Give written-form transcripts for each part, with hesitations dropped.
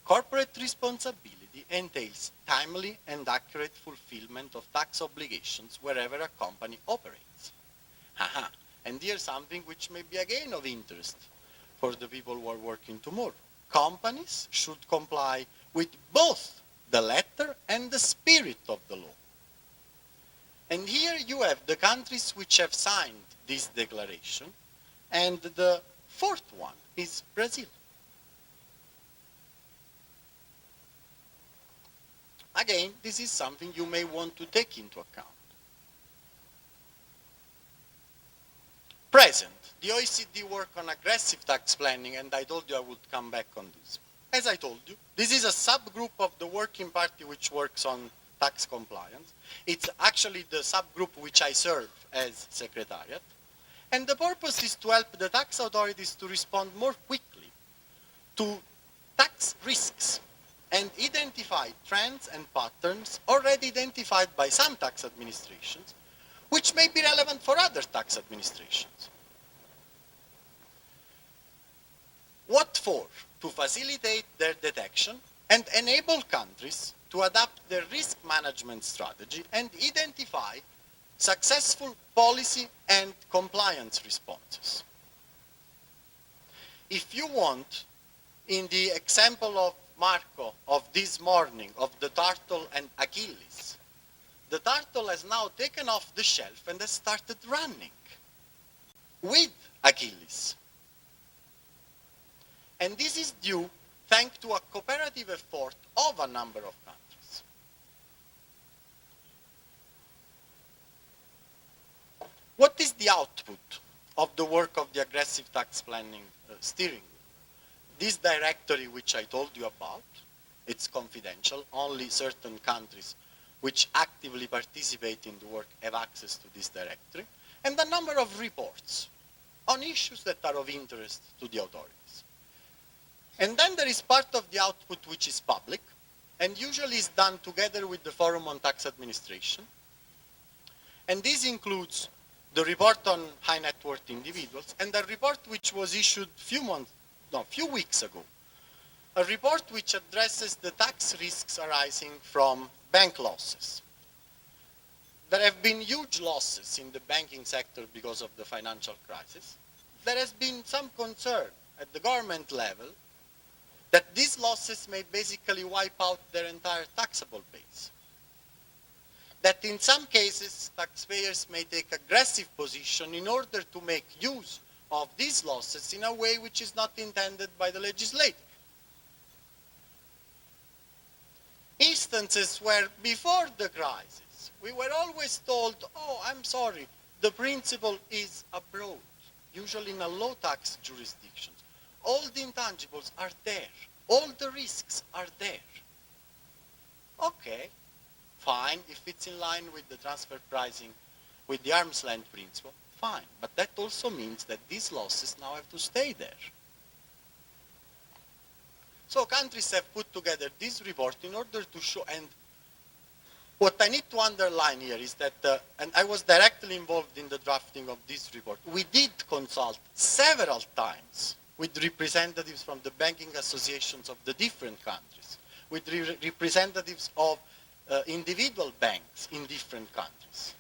corporate responsibility entails timely and accurate fulfillment of tax obligations wherever a company operates. Haha, and here's something which may be again of interest for the people who are working tomorrow. Companies should comply with both the letter and the spirit of the law. And here you have the countries which have signed this declaration, and the fourth one is Brazil. Again, this is something you may want to take into account. Present, the OECD work on aggressive tax planning, and I told you I would come back on this. As I told you, this is a subgroup of the working party which works on tax compliance. It's actually the subgroup which I serve as secretariat. And the purpose is to help the tax authorities to respond more quickly to tax risks and identify trends and patterns already identified by some tax administrations, which may be relevant for other tax administrations. What for? To facilitate their detection and enable countries to adapt their risk management strategy and identify successful policy and compliance responses. If you want, in the example of Marco of this morning of the turtle and Achilles, the turtle has now taken off the shelf and has started running with Achilles. And this is due thanks to a cooperative effort of a number of countries. What is the output of the work of the aggressive tax planning steering group? This directory which I told you about, it's confidential. Only certain countries which actively participate in the work have access to this directory, and a number of reports on issues that are of interest to the authorities. And then there is part of the output which is public, and usually is done together with the Forum on Tax Administration. And this includes the report on high net worth individuals, and a report which was issued a few weeks ago, a report which addresses the tax risks arising from bank losses. There have been huge losses in the banking sector because of the financial crisis. There has been some concern at the government level that these losses may basically wipe out their entire taxable base. That in some cases, taxpayers may take aggressive position in order to make use of these losses in a way which is not intended by the legislator. Instances where before the crisis, we were always told, oh, I'm sorry, the principal is abroad, usually in a low tax jurisdiction. All the intangibles are there. All the risks are there. Okay, fine, if it's in line with the transfer pricing, with the arm's length principle, fine. But that also means that these losses now have to stay there. So countries have put together this report in order to show, and what I need to underline here is that, and I was directly involved in the drafting of this report, we did consult several times with representatives from the banking associations of the different countries, with representatives of individual banks in different countries.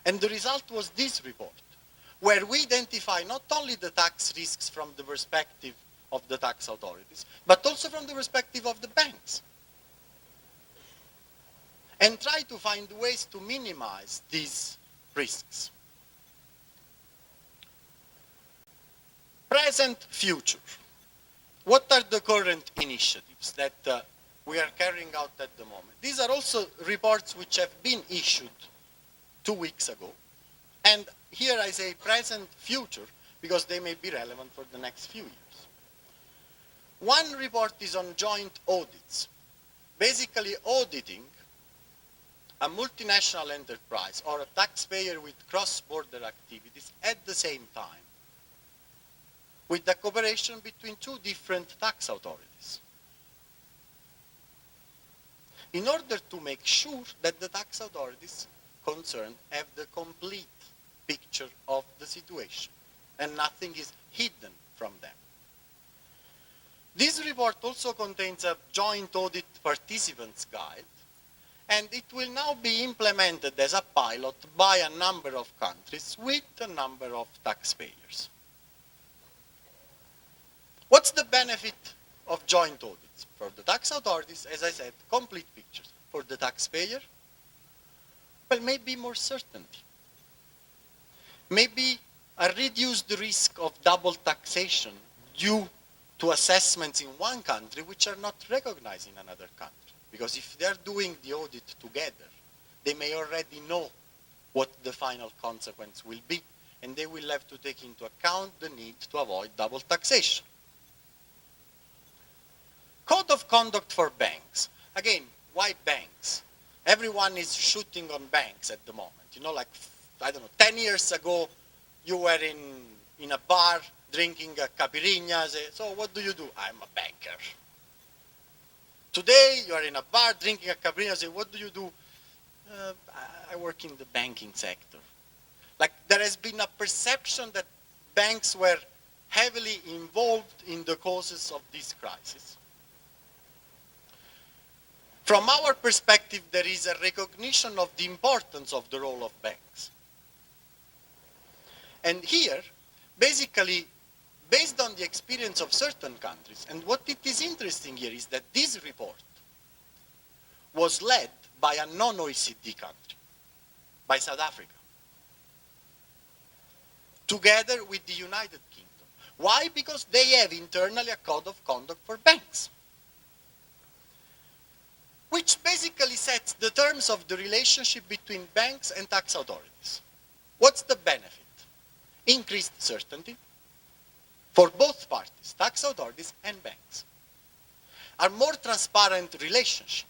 And the result was this report, where we identify not only the tax risks from the perspective of the tax authorities, but also from the perspective of the banks. And try to find ways to minimize these risks. Present, future. What are the current initiatives that we are carrying out at the moment? These are also reports which have been issued 2 weeks ago. And here I say present, future, because they may be relevant for the next few years. One report is on joint audits, basically auditing a multinational enterprise or a taxpayer with cross-border activities at the same time, with the cooperation between two different tax authorities, in order to make sure that the tax authorities concerned have the complete picture of the situation and nothing is hidden from them. This report also contains a joint audit participants guide, and it will now be implemented as a pilot by a number of countries with a number of taxpayers. What's the benefit of joint audits? For the tax authorities, as I said, complete pictures. For the taxpayer, well, maybe more certainty. Maybe a reduced risk of double taxation due to assessments in one country which are not recognized in another country. Because if they're doing the audit together, they may already know what the final consequence will be, and they will have to take into account the need to avoid double taxation. Code of conduct for banks. Again, why banks? Everyone is shooting on banks at the moment. You know, like, I don't know, 10 years ago, you were in a bar drinking a caipirinha. So what do? I'm a banker. Today, you are in a bar drinking a caipirinha. Say, what do? I work in the banking sector. Like, there has been a perception that banks were heavily involved in the causes of this crisis. From our perspective, there is a recognition of the importance of the role of banks. And here, basically, based on the experience of certain countries, and what it is interesting here is that this report was led by a non-OECD country, by South Africa, together with the United Kingdom. Why? Because they have internally a code of conduct for banks, which basically sets the terms of the relationship between banks and tax authorities. What's the benefit? Increased certainty for both parties, tax authorities and banks. A more transparent relationship,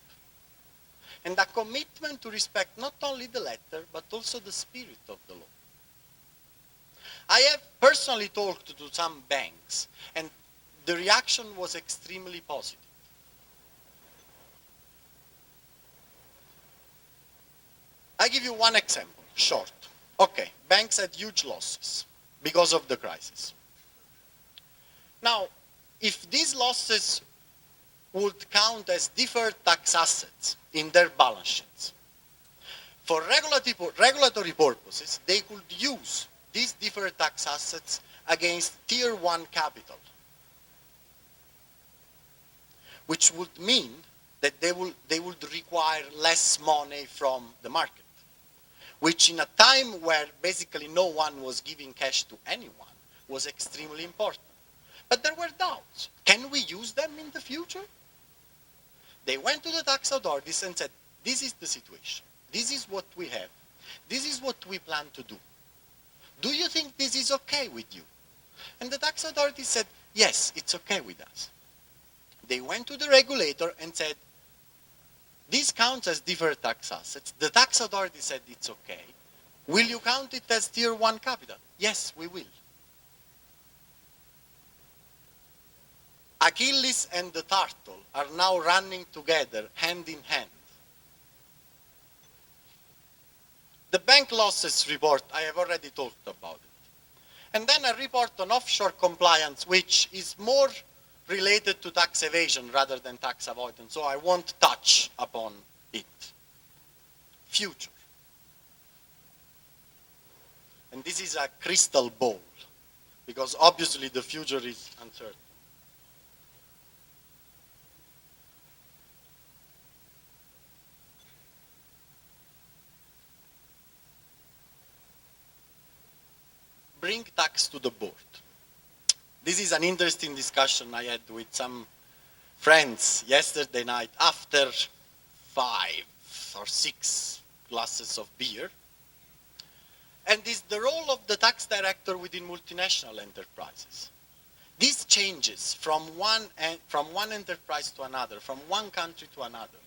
and a commitment to respect not only the letter, but also the spirit of the law. I have personally talked to some banks, and the reaction was extremely positive. I give you one example, short. Okay, banks had huge losses because of the crisis. Now, if these losses would count as deferred tax assets in their balance sheets, for regulatory purposes, they could use these deferred tax assets against Tier 1 capital, which would mean that they would require less money from the market, which in a time where basically no one was giving cash to anyone was extremely important. But there were doubts. Can we use them in the future? They went to the tax authorities and said, this is the situation. This is what we have. This is what we plan to do. Do you think this is okay with you? And the tax authorities said, yes, it's okay with us. They went to the regulator and said, this counts as deferred tax assets. The tax authority said it's okay. Will you count it as Tier 1 capital? Yes, we will. Achilles and the turtle are now running together, hand in hand. The bank losses report, I have already talked about it. And then a report on offshore compliance, which is more related to tax evasion rather than tax avoidance, so I won't touch upon it. Future. And this is a crystal ball, because obviously the future is uncertain. Bring tax to the board. This is an interesting discussion I had with some friends yesterday night after 5 or 6 glasses of beer. And is the role of the tax director within multinational enterprises. This changes from one enterprise to another, from one country to another.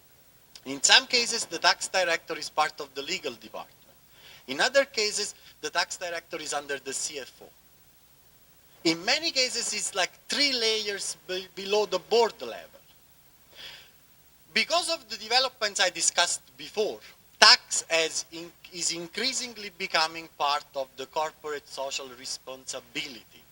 In some cases, the tax director is part of the legal department. In other cases, the tax director is under the CFO. In many cases, it's like 3 layers below the board level. Because of the developments I discussed before, tax is increasingly becoming part of the corporate social responsibility